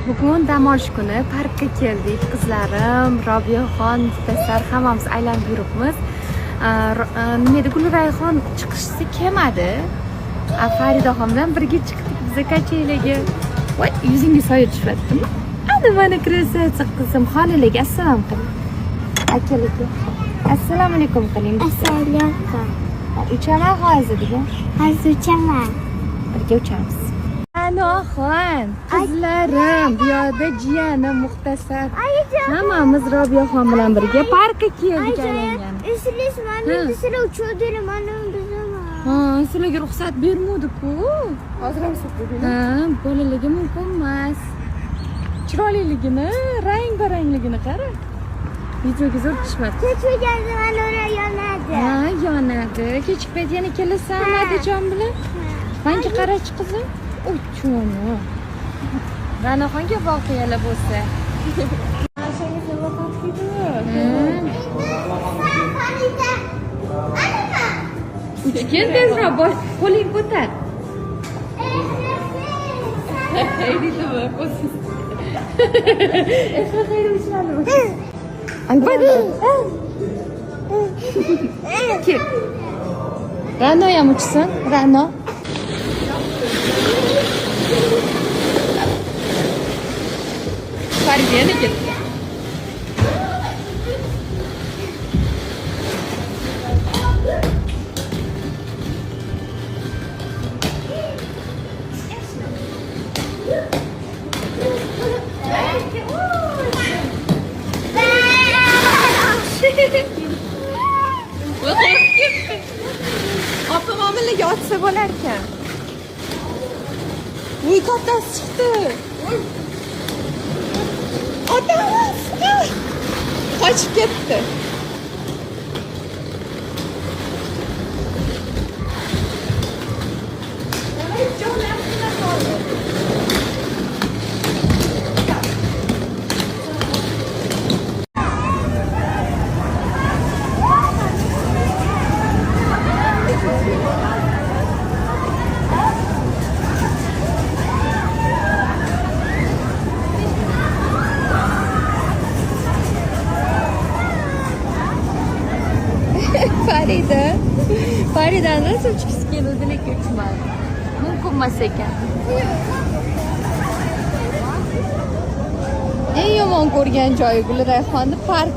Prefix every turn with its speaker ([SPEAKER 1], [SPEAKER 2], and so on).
[SPEAKER 1] Bugun dam olish kuni parkka keldik. Qizlarim, Robiyaxon, Muxtasar hammamiz aylanib yuribmiz. Nima edi, Gulrayxon chiqishsi kelmadi. Faridaxon bilan birga chiqdik biz kachaylarga. Voy, yuzingga soya tushyaptimi? Ana mana krasavitsa qizim, xonalaga assalom qiling. Akalarga assalomu alaykum qiling.
[SPEAKER 2] Assalomu alaykum.
[SPEAKER 1] Uchaman hozirga.
[SPEAKER 2] Hozir uchaman.
[SPEAKER 1] Birga uchamiz. Anoxon, qizlarim, bu yoqda jiyanim Muxtasar. Hammamiz Robiyaxon bilan birga parkka keldik aylangan.
[SPEAKER 2] Sizlar mana sizlar uchuvdilar, mana bizlar.
[SPEAKER 1] Ha, sizlarga ruxsat bermadi-ku. Hozir ham so'kdinglar. Ha, bolalarga mumkin emas. Chiroyliligini, rang-barangligini qara. Videoga zo'r tushmadi.
[SPEAKER 2] Kechaganda mana yonadi.
[SPEAKER 1] Ha, yonadi. Kechki payt yana kelasan, Madijon bilan. Menga qarachi qizim. Uchuni. Ranoxonga voqealar bo'lsa. Mashinaga vaqtida. Uchgan tezroq bosh, qo'ling ko'tar. Haydidimi, qo'siz. Xayr ishladi. Albatta. Kel. Rano ham uchsin, Rano. Fargana ketdi. Opa mamilla yotsa bo'lar ekan. Uy, kattasi chiqdi. Otamiz qochib ketdi. Faridani nasıl chiqib keldi, lekin uchmadi. Mumkin emas ekan. Eng yomon ko'rgan joyi Gulrayxonni park.